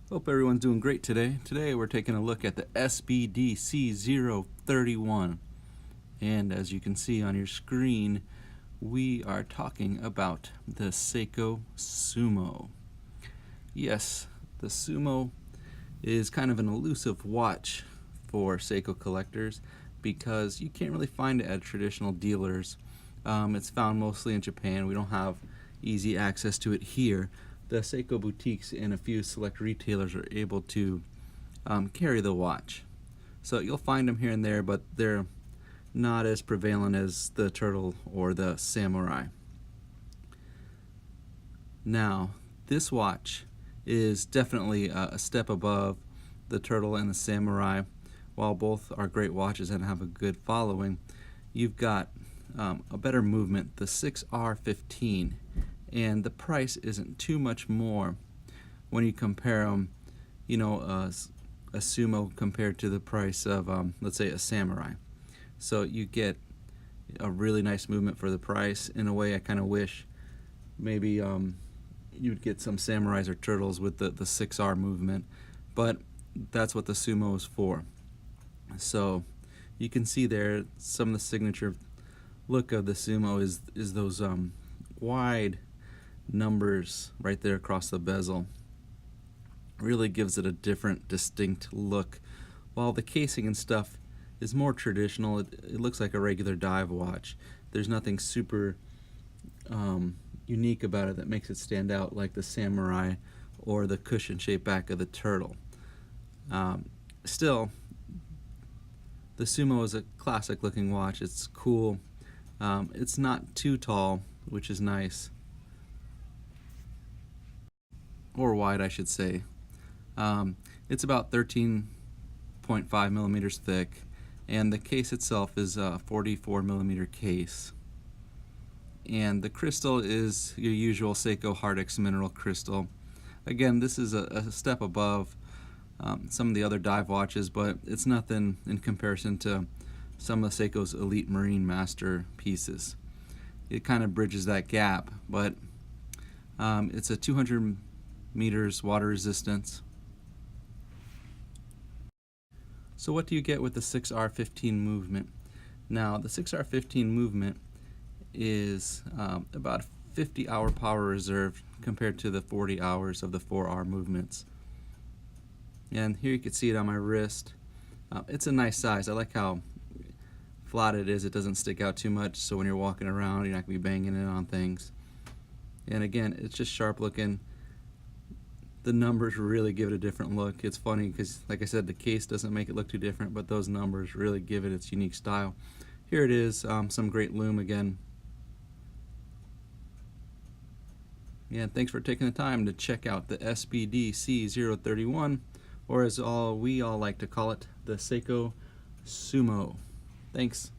Hope everyone's doing great today. Today we're taking a look at the SBDC031. And as you can see on your screen, we are talking about the Seiko SUMO. Yes, the SUMO is kind of an elusive watch for Seiko collectors because you can't really find it at traditional dealers. It's found mostly in Japan. We don't have easy access to it here. The Seiko boutiques and a few select retailers are able to carry the watch. So you'll find them here and there, but they're not as prevalent as the Turtle or the Samurai. Now, this watch is definitely a step above the Turtle and the Samurai. While both are great watches and have a good following, you've got a better movement, the 6R15. And the price isn't too much more when you compare them, a SUMO compared to the price of, let's say, a Samurai. So you get a really nice movement for the price. In a way, I kind of wish maybe you'd get some Samurais or Turtles with the 6R movement, but that's what the SUMO is for. So you can see there some of the signature look of the SUMO is those wide numbers right there across the bezel. Really gives it a different, distinct look. While the casing and stuff is more traditional, it looks like a regular dive watch. There's nothing super unique about it that makes it stand out like the Samurai or the cushion-shaped back of the Turtle. Still, the SUMO is a classic-looking watch. It's cool. It's not too tall, which is nice. Or wide, I should say. It's about 13.5 millimeters thick, and the case itself is a 44 millimeter case. And the crystal is your usual Seiko Hardix mineral crystal. Again, this is a step above some of the other dive watches, but it's nothing in comparison to some of Seiko's elite marine master pieces. It kind of bridges that gap, but it's a 200 meters water resistance. So what do you get with the 6R15 movement? Now, the 6R15 movement is about 50-hour power reserve compared to the 40 hours of the 4R movements. And here you can see it on my wrist. It's a nice size. I like how flat it is. It doesn't stick out too much, so when you're walking around, you're not going to be banging it on things. And again, it's just sharp looking. The numbers really give it a different look. It's funny because, like I said, the case doesn't make it look too different, but those numbers really give it its unique style. Here it is, some great lume again. And thanks for taking the time to check out the SBDC031, or as we all like to call it, the Seiko SUMO. Thanks.